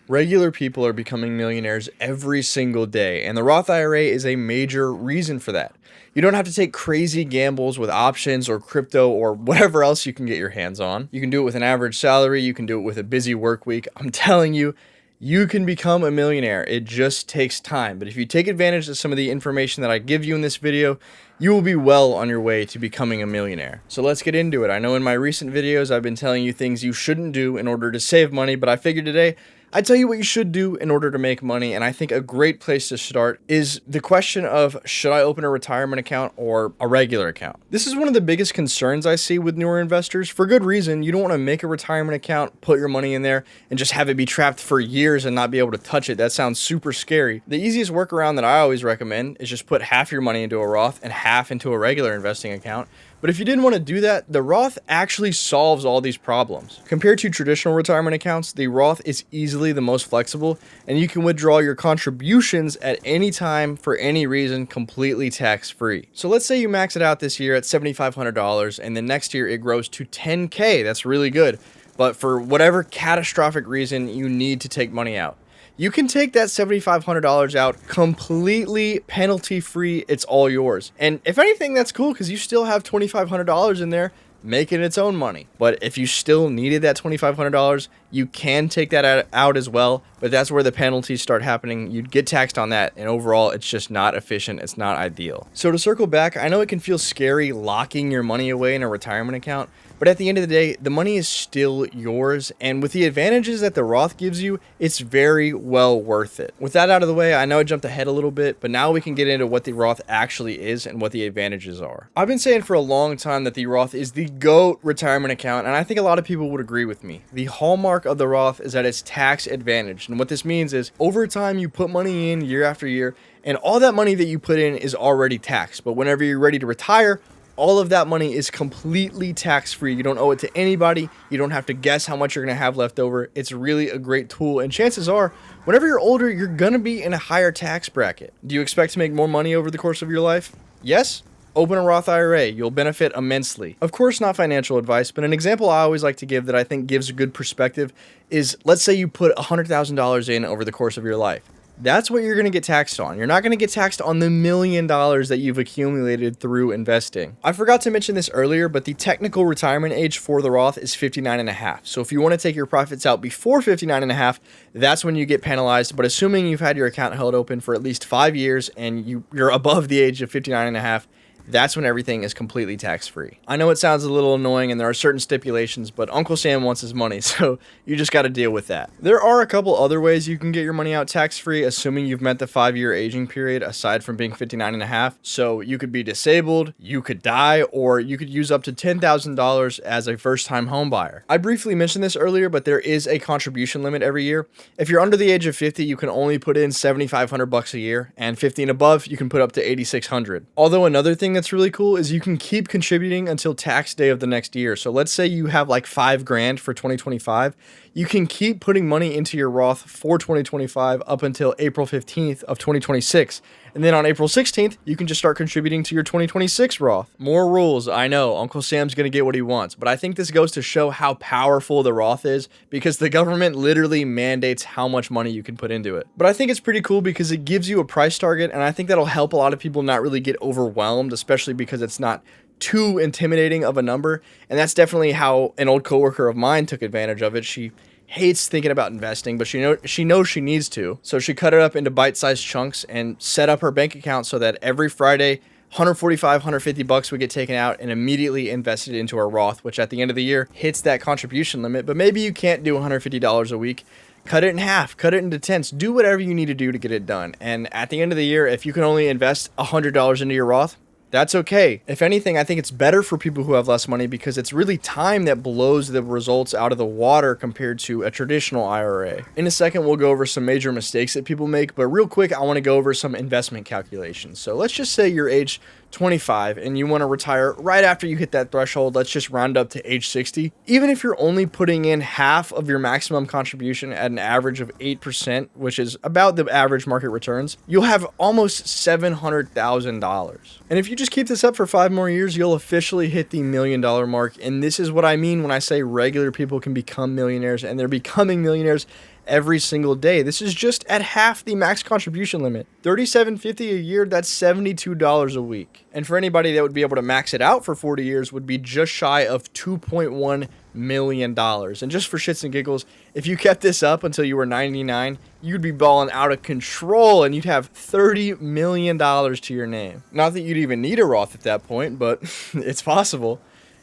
Regular people are becoming millionaires every single day, and the Roth IRA is a major reason for that. You don't have to take crazy gambles with options or crypto or whatever else you can get your hands on. You can do it with an average salary, you can do it with a busy work week. I'm telling you, you can become a millionaire. It just takes time. But if you take advantage of some of the information that I give you in this video, you will be well on your way to becoming a millionaire. So let's get into it. I know in my recent videos, I've been telling you things you shouldn't do in order to save money, but I figured today I'd tell you what you should do in order to make money. And I think a great place to start is the question of, should I open a retirement account or a regular account? This is one of the biggest concerns I see with newer investors, for good reason. You don't want to make a retirement account, put your money in there, and just have it be trapped for years and not be able to touch it. That sounds super scary. The easiest workaround that I always recommend is just put half your money into a Roth and half into a regular investing account. But if you didn't want to do that, the Roth actually solves all these problems. Compared to traditional retirement accounts, the Roth is easily the most flexible, and you can withdraw your contributions at any time for any reason completely tax-free. So let's say you max it out this year at $7,500, and then next year it grows to $10K. That's really good. But for whatever catastrophic reason, you need to take money out. You can take that $7,500 out completely penalty-free. It's all yours. And if anything, that's cool because you still have $2,500 in there making its own money. But if you still needed that $2,500, you can take that out as well. But that's where the penalties start happening. You'd get taxed on that. And overall, it's just not efficient. It's not ideal. So to circle back, I know it can feel scary locking your money away in a retirement account. But at the end of the day, the money is still yours, and with the advantages that the Roth gives you, it's very well worth it. With that out of the way, I know I jumped ahead a little bit, but now we can get into what the Roth actually is and what the advantages are. I've been saying for a long time that the Roth is the GOAT retirement account, and I think a lot of people would agree with me. The hallmark of the Roth is that it's tax advantaged, and what this means is over time you put money in year after year, and all that money that you put in is already taxed, but whenever you're ready to retire, all of that money is completely tax-free. You don't owe it to anybody. You don't have to guess how much you're going to have left over. It's really a great tool. And chances are, whenever you're older, you're going to be in a higher tax bracket. Do you expect to make more money over the course of your life? Yes? Open a Roth IRA. You'll benefit immensely. Of course, not financial advice, but an example I always like to give that I think gives a good perspective is, let's say you put $100,000 in over the course of your life. That's what you're going to get taxed on. You're not going to get taxed on the $1 million that you've accumulated through investing. I forgot to mention this earlier, but the technical retirement age for the Roth is 59 and a half. So if you want to take your profits out before 59 and a half, that's when you get penalized. But assuming you've had your account held open for at least 5 years and you're above the age of 59 and a half, that's when everything is completely tax-free. I know it sounds a little annoying and there are certain stipulations, but Uncle Sam wants his money, so you just got to deal with that. There are a couple other ways you can get your money out tax-free, assuming you've met the 5-year aging period, aside from being 59 and a half. So you could be disabled, you could die, or you could use up to $10,000 as a first-time home buyer. I briefly mentioned this earlier, but there is a contribution limit every year. If you're under the age of 50, you can only put in $7,500 a year, and 50 and above, you can put up to $8,600. Although another thing that's really cool is you can keep contributing until tax day of the next year. So let's say you have like $5,000 for 2025. You can keep putting money into your Roth for 2025 up until April 15th of 2026. And then on April 16th, you can just start contributing to your 2026 Roth. More rules, I know. Uncle Sam's going to get what he wants. But I think this goes to show how powerful the Roth is because the government literally mandates how much money you can put into it. But I think it's pretty cool because it gives you a price target. And I think that'll help a lot of people not really get overwhelmed, especially because it's not too intimidating of a number. And that's definitely how an old coworker of mine took advantage of it. She hates thinking about investing, but she knows she needs to. So she cut it up into bite-sized chunks and set up her bank account so that every Friday, $145, $150 would get taken out and immediately invested into her Roth, which at the end of the year hits that contribution limit. But maybe you can't do $150 a week. Cut it in half, cut it into tenths, do whatever you need to do to get it done. And at the end of the year, if you can only invest $100 into your Roth, that's okay. If anything, I think it's better for people who have less money because it's really time that blows the results out of the water compared to a traditional IRA. In a second, we'll go over some major mistakes that people make, but real quick, I want to go over some investment calculations. So let's just say you're age 25 and you want to retire right after you hit that threshold. Let's just round up to age 60. Even if you're only putting in half of your maximum contribution at an average of 8%, which is about the average market returns, you'll have almost $700,000. And if you just keep this up for 5 more years, you'll officially hit the $1 million mark. And this is what I mean when I say regular people can become millionaires, and they're becoming millionaires every single day. This is just at half the max contribution limit. $37.50 a year, that's $72 a week. And for anybody that would be able to max it out for 40 years would be just shy of $2.1 million. And just for shits and giggles, if you kept this up until you were 99, you'd be balling out of control and you'd have $30 million to your name. Not that you'd even need a Roth at that point, but it's possible.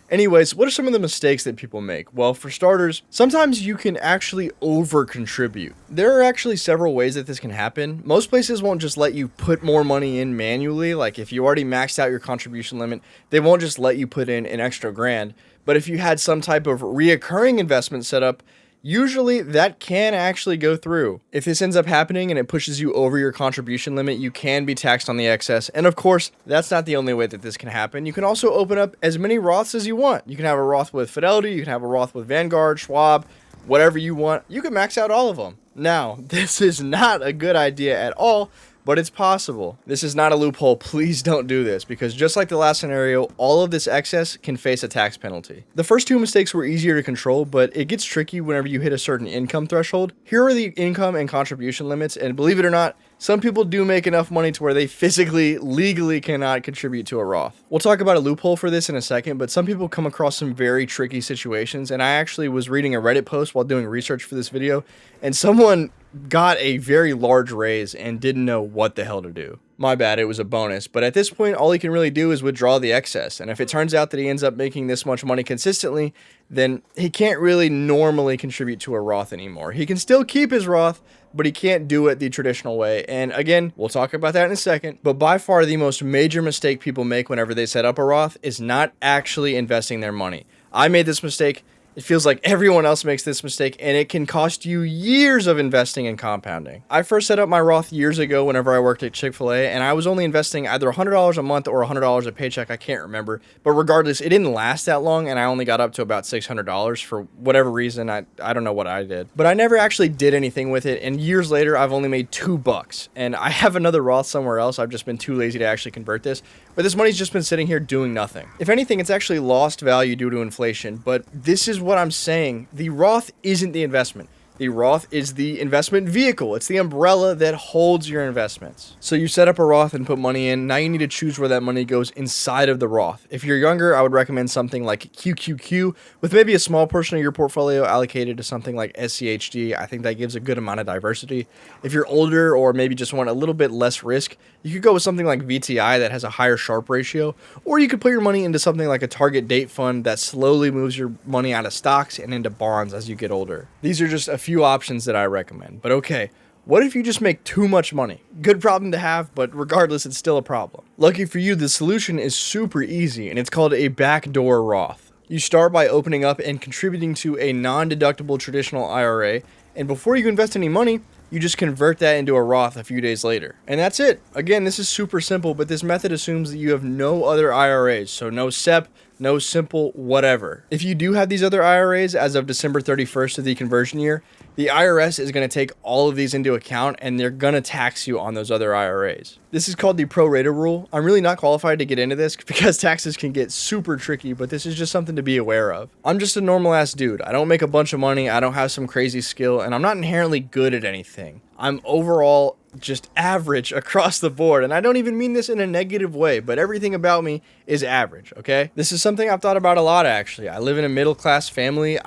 Anyways, what are some of the mistakes that people make? Well, for starters, sometimes you can actually over-contribute. There are actually several ways that this can happen. Most places won't just let you put more money in manually. Like if you already maxed out your contribution limit, they won't just let you put in an extra grand. But if you had some type of reoccurring investment set up, usually that can actually go through. If this ends up happening and it pushes you over your contribution limit, you can be taxed on the excess. And of course, that's not the only way that this can happen. You can also open up as many Roths as you want. You can have a Roth with Fidelity, you can have a Roth with Vanguard, Schwab, whatever you want. You can max out all of them. Now, this is not a good idea at all, but it's possible. This is not a loophole. Please don't do this, because just like the last scenario, all of this excess can face a tax penalty. The first two mistakes were easier to control, but it gets tricky whenever you hit a certain income threshold. Here are the income and contribution limits, and believe it or not, some people do make enough money to where they physically, legally cannot contribute to a Roth. We'll talk about a loophole for this in a second, but some people come across some very tricky situations, and I actually was reading a Reddit post while doing research for this video, and someone got a very large raise and didn't know what the hell to do. My bad, it was a bonus, but at this point, all he can really do is withdraw the excess, and if it turns out that he ends up making this much money consistently, then he can't really normally contribute to a Roth anymore. He can still keep his Roth, but he can't do it the traditional way. And again, we'll talk about that in a second, but by far the most major mistake people make whenever they set up a Roth is not actually investing their money. I made this mistake. It feels like everyone else makes this mistake, and it can cost you years of investing and compounding. I first set up my Roth years ago whenever I worked at Chick-fil-A, and I was only investing either $100 a month or $100 a paycheck, I can't remember. But regardless, it didn't last that long, and I only got up to about $600 for whatever reason. I don't know what I did. But I never actually did anything with it, and years later, I've only made $2. And I have another Roth somewhere else. I've just been too lazy to actually convert this. But this money's just been sitting here doing nothing. If anything, it's actually lost value due to inflation, but this is what I'm saying. The Roth isn't the investment. The Roth is the investment vehicle. It's the umbrella that holds your investments. So you set up a Roth and put money in. Now you need to choose where that money goes inside of the Roth. If you're younger, I would recommend something like QQQ with maybe a small portion of your portfolio allocated to something like SCHD. I think that gives a good amount of diversity. If you're older or maybe just want a little bit less risk, you could go with something like VTI that has a higher Sharpe ratio, or you could put your money into something like a target date fund that slowly moves your money out of stocks and into bonds as you get older. These are just a few options that I recommend. But okay, what if you just make too much money? Good problem to have, but regardless, it's still a problem. Lucky for you, the solution is super easy, and it's called a backdoor Roth. You start by opening up and contributing to a non-deductible traditional IRA, and before you invest any money, you just convert that into a Roth a few days later. And that's it. Again, this is super simple, but this method assumes that you have no other IRAs, so no SEP, no simple, whatever. If you do have these other IRAs as of December 31st of the conversion year, the IRS is going to take all of these into account, and they're going to tax you on those other IRAs. This is called the pro rata rule. I'm really not qualified to get into this because taxes can get super tricky, but this is just something to be aware of. I'm just a normal ass dude. I don't make a bunch of money. I don't have some crazy skill, and I'm not inherently good at anything. I'm overall just average across the board, and I don't even mean this in a negative way, but everything about me is average, okay? This is something I've thought about a lot, actually. I live in a middle-class family.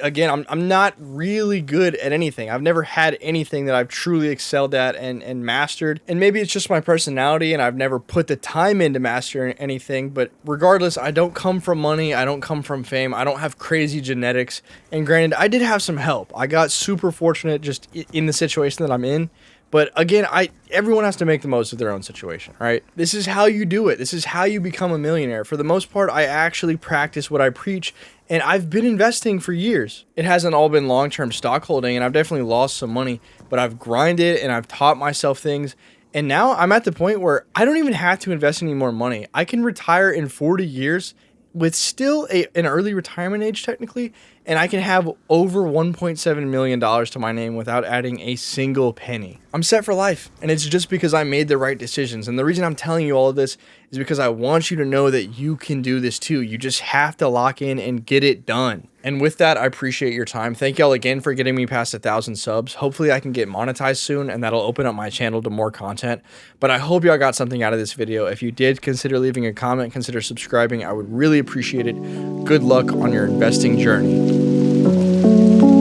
Again, I'm not really good at anything. I've never had anything that I've truly excelled at and mastered. And maybe it's just my personality and I've never put the time into mastering anything. But regardless, I don't come from money. I don't come from fame. I don't have crazy genetics. And granted, I did have some help. I got super fortunate just in the situation that I'm in. But again, everyone has to make the most of their own situation, right? This is how you do it. This is how you become a millionaire. For the most part, I actually practice what I preach, and I've been investing for years. It hasn't all been long-term stock holding, and I've definitely lost some money, but I've grinded and I've taught myself things. And now I'm at the point where I don't even have to invest any more money. I can retire in 40 years with still an early retirement age technically, and I can have over $1.7 million to my name without adding a single penny. I'm set for life, and it's just because I made the right decisions. And the reason I'm telling you all of this is because I want you to know that you can do this too. You just have to lock in and get it done. And with that, I appreciate your time. Thank y'all again for getting me past 1,000 subs. Hopefully I can get monetized soon, and that'll open up my channel to more content. But I hope y'all got something out of this video. If you did, consider leaving a comment, consider subscribing. I would really appreciate it. Good luck on your investing journey.